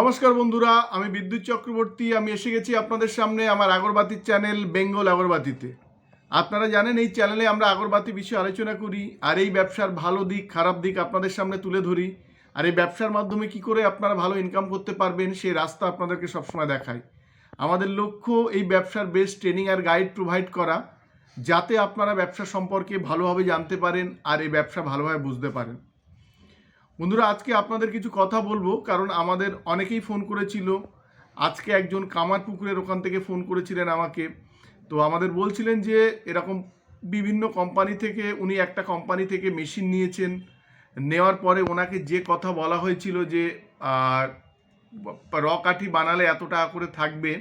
নমস্কার বন্ধুরা, আমি বিদ্যুৎ চক্রবর্তী। আমি এসে গেছি আপনাদের সামনে আমার আগরবাতির চ্যানেল বেঙ্গল আগরবাতিতে। আপনারা জানেন এই চ্যানেলে আমরা আগরবাতি বিষয়ে আলোচনা করি আর এই ব্যবসার ভালো দিক খারাপ দিক আপনাদের সামনে তুলে ধরি। আর এই ব্যবসার মাধ্যমে কি করে আপনারা ভালো ইনকাম করতে পারবেন সেই রাস্তা আপনাদেরকে সবসময় দেখাই। আমাদের লক্ষ্য এই ব্যবসার বেস্ট ট্রেনিং আর গাইড প্রোভাইড করা, যাতে আপনারা ব্যবসা সম্পর্কে ভালোভাবে জানতে পারেন আর এই ব্যবসা ভালোভাবে বুঝতে পারেন। বন্ধুরা, আজকে আপনাদের কিছু কথা বলবো, কারণ আমাদের অনেকেই ফোন করেছিল। আজকে একজন কামারপুকুরের ওখান থেকে ফোন করেছিলেন আমাকে। তো আমাদের বলছিলেন যে এরকম বিভিন্ন কোম্পানি থেকে উনি একটা কোম্পানি থেকে মেশিন নিয়েছেন, নেওয়ার পরে ওনাকে যে কথা বলা হয়েছিল যে র কাঠি বানালে এত টাকা করে থাকবে,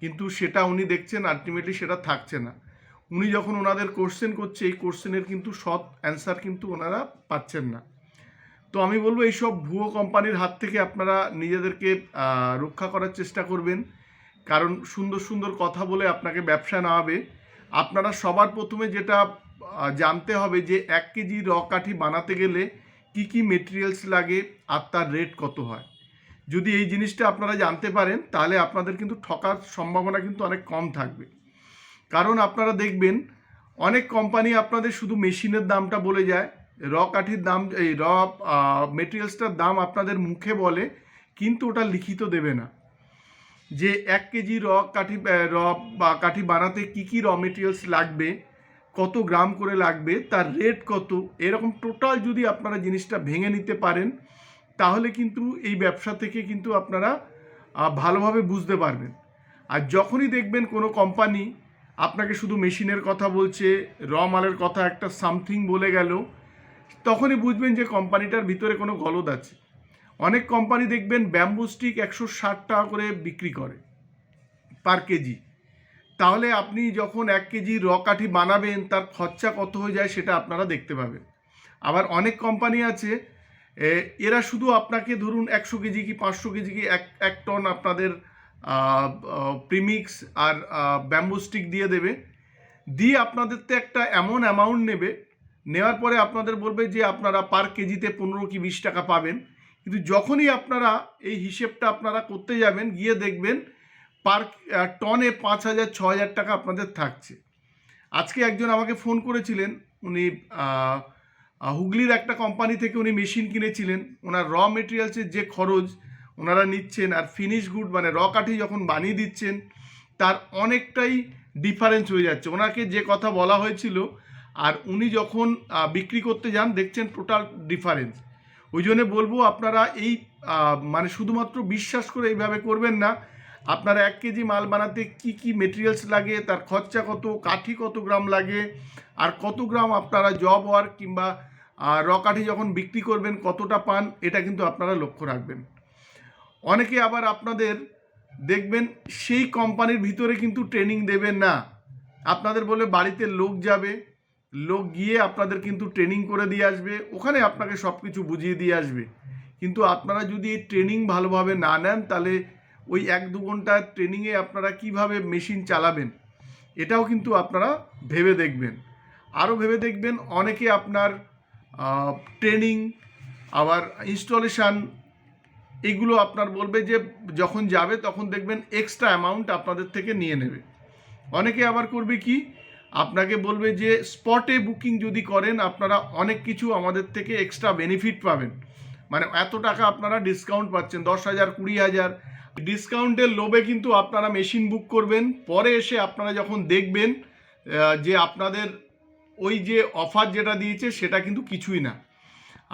কিন্তু সেটা উনি দেখছেন আলটিমেটলি সেটা থাকছে না। উনি যখন ওনাদের কোশ্চেন করছে, এই কোশ্চেনের কিন্তু সৎ অ্যান্সার কিন্তু ওনারা পাচ্ছেন না। তো আমি বলবো এইসব ভুয়ো কোম্পানির হাত থেকে আপনারা নিজেদেরকে রক্ষা করার চেষ্টা করবেন, কারণ সুন্দর সুন্দর কথা বলে আপনাকে ব্যবসা নেওয়াবে। আপনারা সবার প্রথমে যেটা জানতে হবে যে 1 কেজি র কাঠি বানাতে গেলে কি কি মেটেরিয়ালস লাগে আর তার রেট কত হয়। যদি এই জিনিসটা আপনারা জানতে পারেন তাহলে আপনাদের কিন্তু ঠকার সম্ভাবনা কিন্তু অনেক কম থাকবে। কারণ আপনারা দেখবেন অনেক কোম্পানি আপনাদের শুধু মেশিনের দামটা বলে যায়, র কাঠির দাম, এই র মেটেরিয়ালসটার দাম আপনাদের মুখে বলে, কিন্তু ওটা লিখিত দেবে না যে 1 কেজি কাঠি বানাতে কি কি র মেটেরিয়ালস লাগবে, কত গ্রাম করে লাগবে, তার রেট কত, এরকম টোটাল যদি আপনারা জিনিসটা ভেঙে নিতে পারেন তাহলে কিন্তু এই ব্যবসা থেকে কিন্তু আপনারা ভালোভাবে বুঝতে পারবেন। আর যখনই দেখবেন কোনো কোম্পানি আপনাকে শুধু মেশিনের কথা বলছে, র মালের কথা একটা সামথিং বলে গেল, তখনই বুঝবেন যে কোম্পানিটার ভিতরে কোনো গলদ আছে। অনেক কোম্পানি দেখবেন ব্যাম্বু স্টিক 160 টাকা করে বিক্রি করে পার কেজি। তাহলে আপনি যখন 1 কেজি র কাঠি বানাবেন তার খরচা কত হয়ে যায় সেটা আপনারা দেখতে পাবেন। আবার অনেক কোম্পানি আছে এরা শুধু আপনাকে ধরুন 100 কেজি কি 500 কেজি কি এক টন আপনাদের প্রিমিক্স আর ব্যাম্বু স্টিক দিয়ে দেবে, দিয়ে আপনাদের তো একটা এমন অ্যামাউন্ট নেবে, নেওয়ার পরে আপনাদের বলবে যে আপনারা পার কেজিতে 15 কি 20 টাকা পাবেন। কিন্তু যখনই আপনারা এই হিসেবটা আপনারা করতে যাবেন, গিয়ে দেখবেন পার টনে 5,000 6,000 টাকা আপনাদের থাকছে। আজকে একজন আমাকে ফোন করেছিলেন, উনি হুগলির একটা কোম্পানি থেকে উনি মেশিন কিনেছিলেন। ওনার র মেটেরিয়ালসের যে খরচ ওনারা নিচ্ছেন আর ফিনিশ গুড মানে র কাঠি যখন বানিয়ে দিচ্ছেন তার অনেকটাই ডিফারেন্স হয়ে যাচ্ছে। ওনাকে যে কথা বলা হয়েছিল আর উনি যখন বিক্রি করতে যান দেখছেন টোটাল ডিফারেন্স। ওই জন্য বলবো আপনারা এই মানে শুধুমাত্র বিশ্বাস করে এইভাবে করবেন না। আপনারা 1 কেজি মাল বানাতে কি কি মেটেরিয়ালস লাগে, তার খরচা কত, কাঠি কত গ্রাম লাগে, আর কত গ্রাম আপনারা জব ওয়ার্ক কিংবা র কাঠি যখন বিক্রি করবেন কতটা পান, এটা কিন্তু আপনারা লক্ষ্য রাখবেন। অনেকে আবার আপনাদের দেখবেন সেই কোম্পানির ভিতরে কিন্তু ট্রেনিং দেবেন না, আপনাদের বলে বাড়িতে লোক যাবে, লোক গিয়ে আপনাদের কিন্তু ট্রেনিং করে দিয়ে আসবে, ওখানে আপনাকে সব কিছু বুঝিয়ে দিয়ে আসবে। কিন্তু আপনারা যদি এই ট্রেনিং ভালোভাবে না নেন তাহলে ওই 1-2 ঘন্টার ট্রেনিংয়ে আপনারা কিভাবে মেশিন চালাবেন এটাও কিন্তু আপনারা ভেবে দেখবেন। আরও ভেবে দেখবেন অনেকে আপনার ট্রেনিং আবার ইনস্টলেশান এগুলো আপনার বলবে যে যখন যাবে তখন দেখবেন এক্সট্রা অ্যামাউন্ট আপনাদের থেকে নিয়ে নেবে। অনেকে আবার করবে কি, আপনাকে বলবে যে স্পটে বুকিং যদি করেন আপনারা অনেক কিছু আমাদের থেকে এক্সট্রা বেনিফিট পাবেন, মানে এত টাকা আপনারা ডিসকাউন্ট পাচ্ছেন, 10,000 20,000 ডিসকাউন্টের লোভে কিন্তু আপনারা মেশিন বুক করবেন। পরে এসে আপনারা যখন দেখবেন যে আপনাদের ওই যে অফার যেটা দিয়েছে সেটা কিন্তু কিছুই না।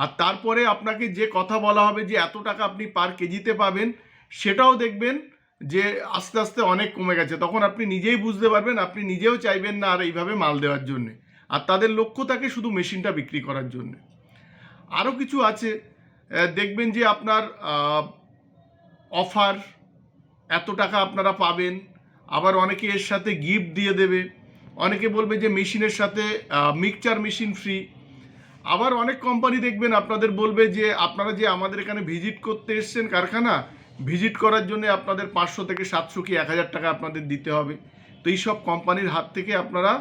আর তারপরে আপনাকে যে কথা বলা হবে যে এত টাকা আপনি পার কেজিতে পাবেন, সেটাও দেখবেন যে আস্তে আস্তে অনেক কমে গেছে। তখন আপনি নিজেই বুঝতে পারবেন, আপনি নিজেও চাইবেন না আর এইভাবে মাল দেওয়ার জন্যে। আর তাদের লক্ষ্য থাকে শুধু মেশিনটা বিক্রি করার জন্যে। আরও কিছু আছে, দেখবেন যে আপনার অফার এত টাকা আপনারা পাবেন, আবার অনেকে এর সাথে গিফট দিয়ে দেবে, অনেকে বলবে যে মেশিনের সাথে মিক্সচার মেশিন ফ্রি। আবার অনেক কোম্পানি দেখবেন আপনাদের বলবে যে আপনারা যে আমাদের এখানে ভিজিট করতে এসছেন কারখানা, ভিজিট করার জন্য আপনাদের 500 থেকে 700 কি 1,000 টাকা আপনাদের দিতে হবে। তো এইসব কোম্পানির হাত থেকে আপনারা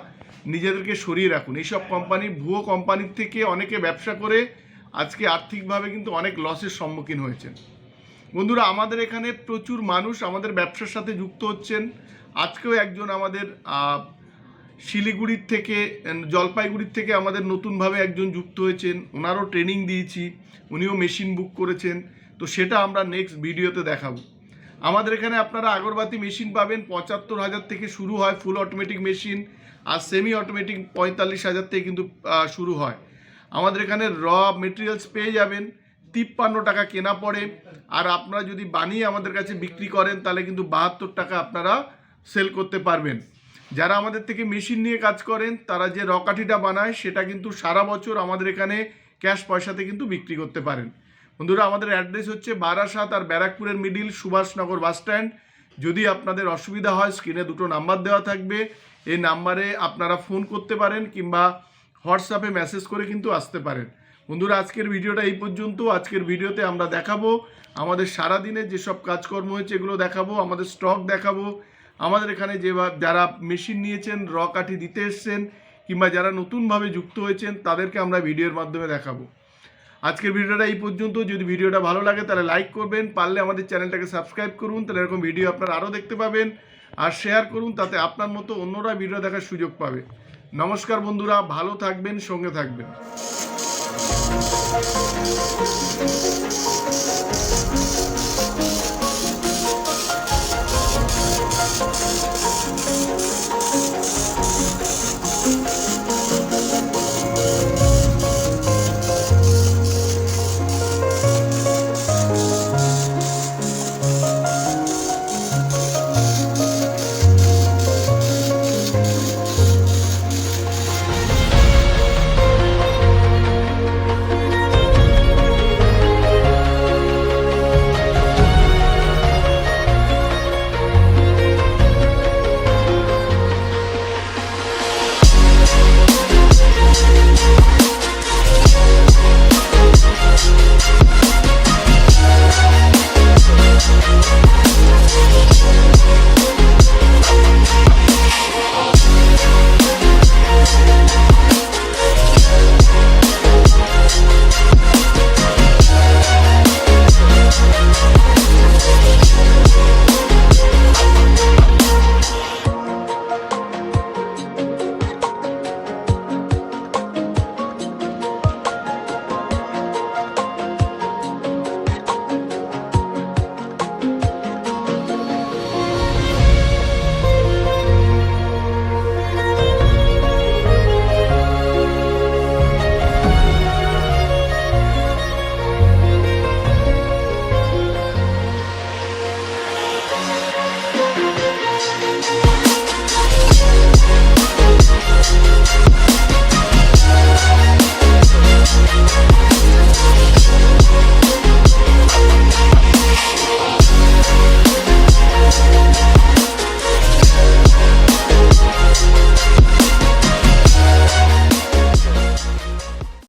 নিজেদেরকে সরিয়ে রাখুন। এইসব কোম্পানি, ভুয়ো কোম্পানির থেকে অনেকে ব্যবসা করে আজকে আর্থিকভাবে কিন্তু অনেক লসের সম্মুখীন হয়েছেন। বন্ধুরা, আমাদের এখানে প্রচুর মানুষ আমাদের ব্যবসার সাথে যুক্ত হচ্ছেন। আজকেও একজন আমাদের শিলিগুড়ির থেকে, জলপাইগুড়ির থেকে আমাদের নতুনভাবে একজন যুক্ত হয়েছেন, ওনারও ট্রেনিং দিয়েছি, উনিও মেশিন বুক করেছেন। তো সেটা আমরা নেক্সট ভিডিওতে দেখাবো। আমাদের এখানে আপনারা আগরবাতি মেশিন পাবেন 75,000 থেকে শুরু হয় ফুল অটোমেটিক মেশিন, আর সেমি অটোমেটিক 45,000 থেকে কিন্তু শুরু হয়। আমাদের এখানে র মেটেরিয়ালস পেয়ে যাবেন, 53 টাকা কেনা পড়ে, আর আপনারা যদি বানিয়ে আমাদের কাছে বিক্রি করেন তাহলে কিন্তু 72 টাকা আপনারা সেল করতে পারবেন। যারা আমাদের থেকে মেশিন নিয়ে কাজ করেন তারা যে রকাঠিটা বানায় সেটা কিন্তু সারা বছর আমাদের এখানে ক্যাশ পয়সাতে কিন্তু বিক্রি করতে পারেন। বন্ধুরা, আমাদের অ্যাড্রেস হচ্ছে বারাসাত আর ব্যারাকপুরের মিডিল, সুভাষনগর বাস স্ট্যান্ড। যদি আপনাদের অসুবিধা হয় স্ক্রিনে দুটো নাম্বার দেওয়া থাকবে, এই নাম্বারে আপনারা ফোন করতে পারেন কিংবা হোয়াটসঅ্যাপে মেসেজ করে কিন্তু আসতে পারেন। বন্ধুরা, আজকের ভিডিওটা এই পর্যন্ত। আজকের ভিডিওতে আমরা দেখাবো আমাদের সারাদিনে যেসব কাজকর্ম হয়েছে এগুলো দেখাবো, আমাদের স্টক দেখাবো, আমাদের এখানে যারা মেশিন নিয়েছেন, র কাঠি দিতে এসছেন কিংবা যারা নতুনভাবে যুক্ত হয়েছেন তাদেরকে আমরা ভিডিওর মাধ্যমে দেখাবো। আজকের ভিডিওটা এই পর্যন্ত। যদি ভিডিওটা ভালো লাগে তাহলে লাইক করবেন, পারলে আমাদের চ্যানেলটাকে সাবস্ক্রাইব করুন, তাহলে এরকম ভিডিও আপনারা আরও দেখতে পাবেন, আর শেয়ার করুন, তাতে আপনার মতো অন্যরা ভিডিও দেখার সুযোগ পাবে। নমস্কার বন্ধুরা, ভালো থাকবেন, সঙ্গে থাকবেন।